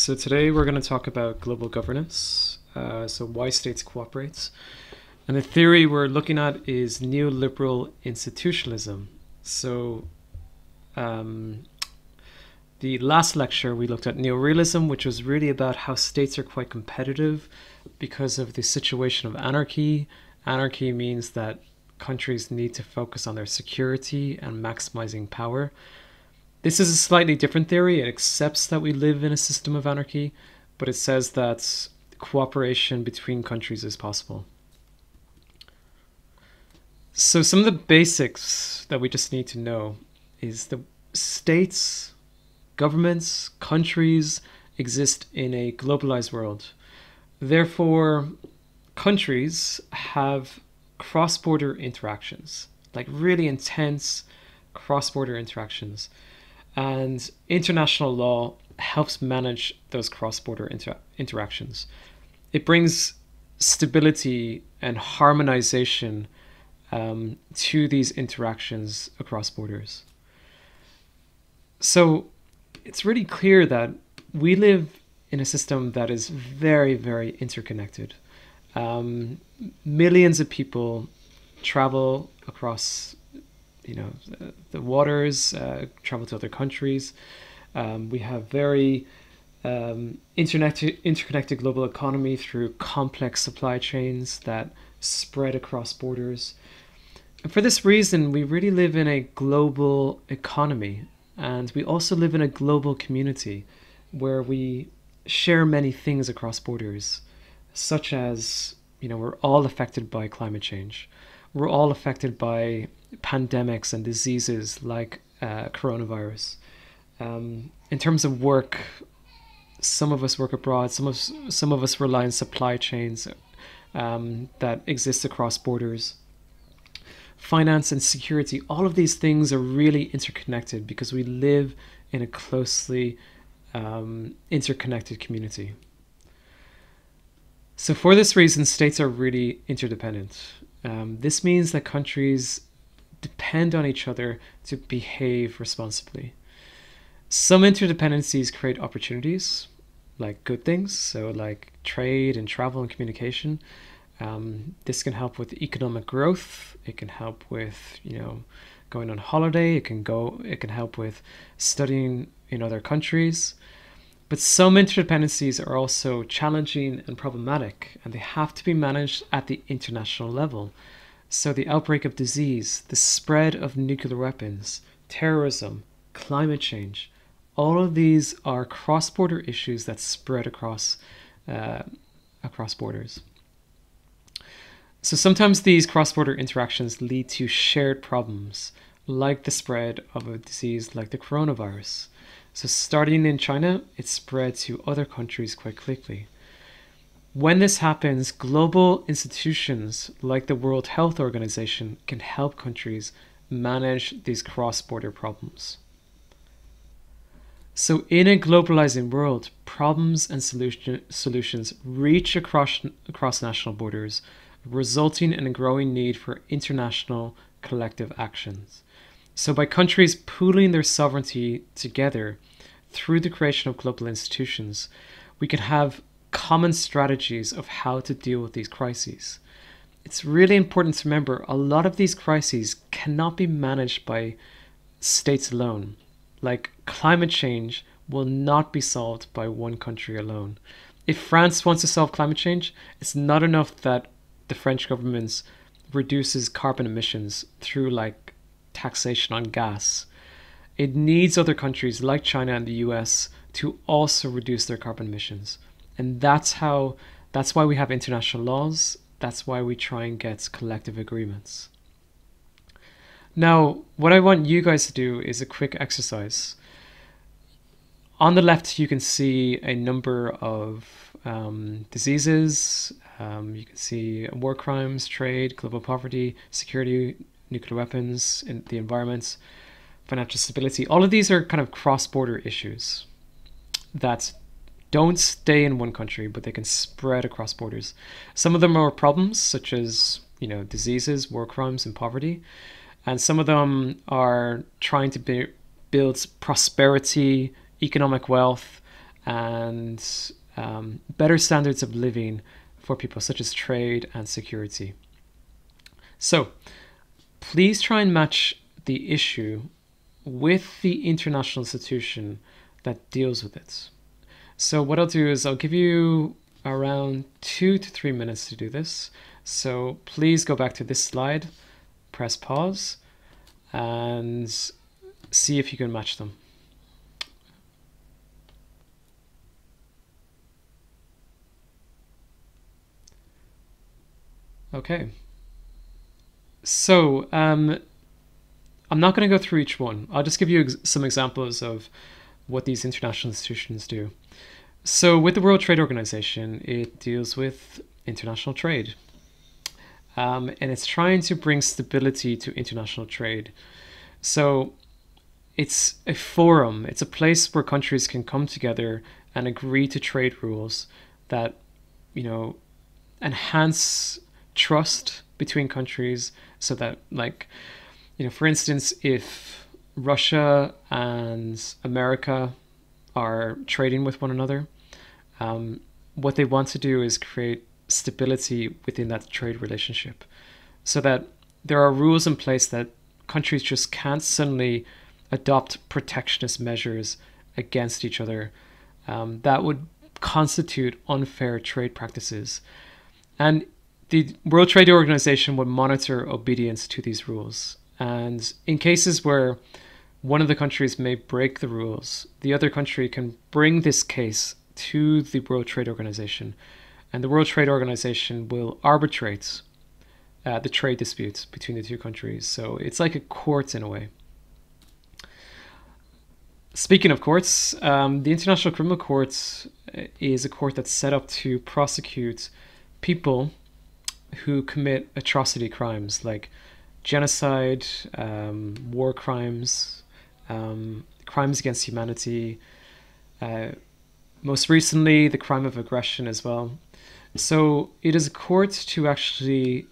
So today we're going to talk about global governance, so why states cooperate. And the theory we're looking at is neoliberal institutionalism. So the last lecture we looked at neorealism, which was really about how states are quite competitive because of the situation of anarchy. Anarchy means that countries need to focus on their security and maximizing power. This is a slightly different theory. It accepts that we live in a system of anarchy, but it says that cooperation between countries is possible. So some of the basics that we just need to know is the states, governments, countries exist in a globalized world. Therefore, countries have cross-border interactions, like really intense cross-border interactions. And international law helps manage those cross-border interactions. It brings stability and harmonization to these interactions across borders. So it's really clear that we live in a system that is very, very interconnected. Millions of people travel across the waters, travel to other countries. We have very interconnected global economy through complex supply chains that spread across borders. And for this reason, we really live in a global economy, and we also live in a global community where we share many things across borders, such as, we're all affected by climate change. We're all affected by pandemics and diseases like coronavirus. In terms of work, some of us work abroad, some of us rely on supply chains that exist across borders. Finance and security, all of these things are really interconnected because we live in a closely interconnected community. So for this reason, states are really interdependent. This means that countries depend on each other to behave responsibly. Some interdependencies create opportunities, like good things, so like trade and travel and communication. This can help with economic growth. It can help with, going on holiday. It can help with studying in other countries. But some interdependencies are also challenging and problematic, and they have to be managed at the international level. So the outbreak of disease, the spread of nuclear weapons, terrorism, climate change, all of these are cross-border issues that spread across borders. So sometimes these cross-border interactions lead to shared problems, like the spread of a disease like the coronavirus. So starting in China, it spread to other countries quite quickly. When this happens, global institutions like the World Health Organization can help countries manage these cross-border problems. So in a globalizing world, problems and solutions reach across national borders, resulting in a growing need for international collective actions. So by countries pooling their sovereignty together through the creation of global institutions, we can have common strategies of how to deal with these crises. It's really important to remember a lot of these crises cannot be managed by states alone. Like climate change will not be solved by one country alone. If France wants to solve climate change, it's not enough that the French government reduces carbon emissions through like taxation on gas. It needs other countries like China and the US to also reduce their carbon emissions. And that's why we have international laws. That's why we try and get collective agreements. Now, what I want you guys to do is a quick exercise. On the left, you can see a number of diseases. You can see war crimes, trade, global poverty, security, nuclear weapons, the environment, financial stability. All of these are kind of cross-border issues that don't stay in one country, but they can spread across borders. Some of them are problems such as, diseases, war crimes, and poverty. And some of them are trying to build prosperity, economic wealth, and better standards of living for people, such as trade and security. So please try and match the issue with the international institution that deals with it. So what I'll do is I'll give you around 2 to 3 minutes to do this. So please go back to this slide, press pause, and see if you can match them. Okay. So I'm not going to go through each one. I'll just give you some examples of what these international institutions do. So with the World Trade Organization, it deals with international trade. And it's trying to bring stability to international trade. So it's a forum. It's a place where countries can come together and agree to trade rules that, enhance trust between countries, so that, for instance, if Russia and America are trading with one another, what they want to do is create stability within that trade relationship, so that there are rules in place that countries just can't suddenly adopt protectionist measures against each other that would constitute unfair trade practices. And the World Trade Organization would monitor obedience to these rules. And in cases where one of the countries may break the rules, the other country can bring this case to the World Trade Organization, and the World Trade Organization will arbitrate the trade disputes between the two countries. So it's like a court in a way. Speaking of courts, the International Criminal Court is a court that's set up to prosecute people who commit atrocity crimes like genocide, war crimes, crimes against humanity, most recently the crime of aggression as well. So it is a court to actually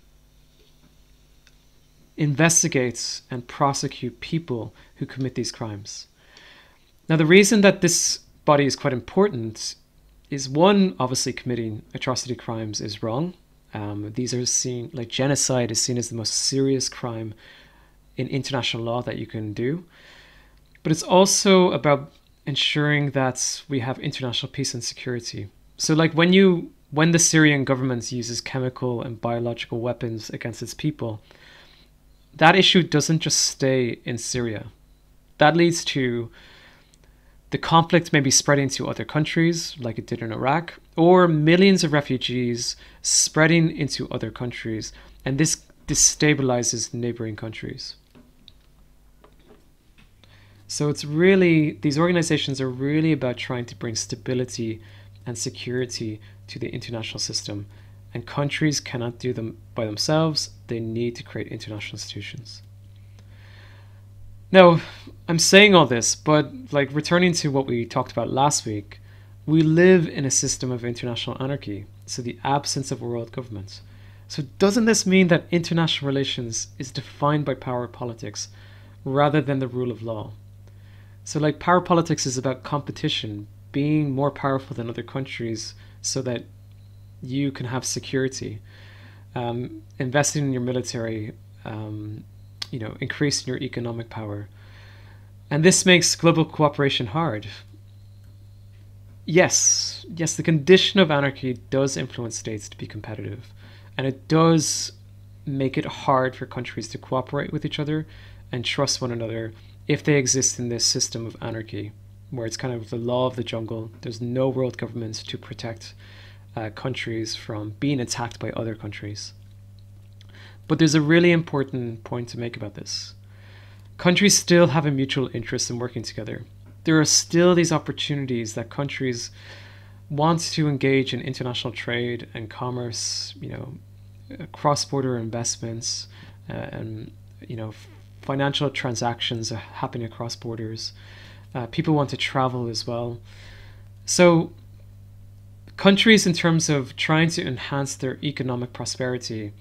investigate and prosecute people who commit these crimes. Now, the reason that this body is quite important is, one, obviously committing atrocity crimes is wrong. These are seen, like genocide is seen as the most serious crime in international law that you can do. But it's also about ensuring that we have international peace and security. So like when the Syrian government uses chemical and biological weapons against its people, that issue doesn't just stay in Syria. That leads to the conflict maybe spreading to other countries, like it did in Iraq, or millions of refugees spreading into other countries, and this destabilizes neighboring countries. So these organizations are really about trying to bring stability and security to the international system, and countries cannot do them by themselves. They need to create international institutions. Now, I'm saying all this, but returning to what we talked about last week, we live in a system of international anarchy, so the absence of world government. So doesn't this mean that international relations is defined by power politics rather than the rule of law? So power politics is about competition, being more powerful than other countries so that you can have security, investing in your military, increasing your economic power. And this makes global cooperation hard. Yes, the condition of anarchy does influence states to be competitive, and it does make it hard for countries to cooperate with each other and trust one another if they exist in this system of anarchy, where it's kind of the law of the jungle. There's no world government to protect countries from being attacked by other countries. But there's a really important point to make about this. Countries still have a mutual interest in working together. There are still these opportunities that countries want to engage in international trade and commerce, cross-border investments, and financial transactions are happening across borders. People want to travel as well. So countries, in terms of trying to enhance their economic prosperity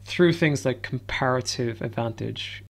through things like comparative advantage,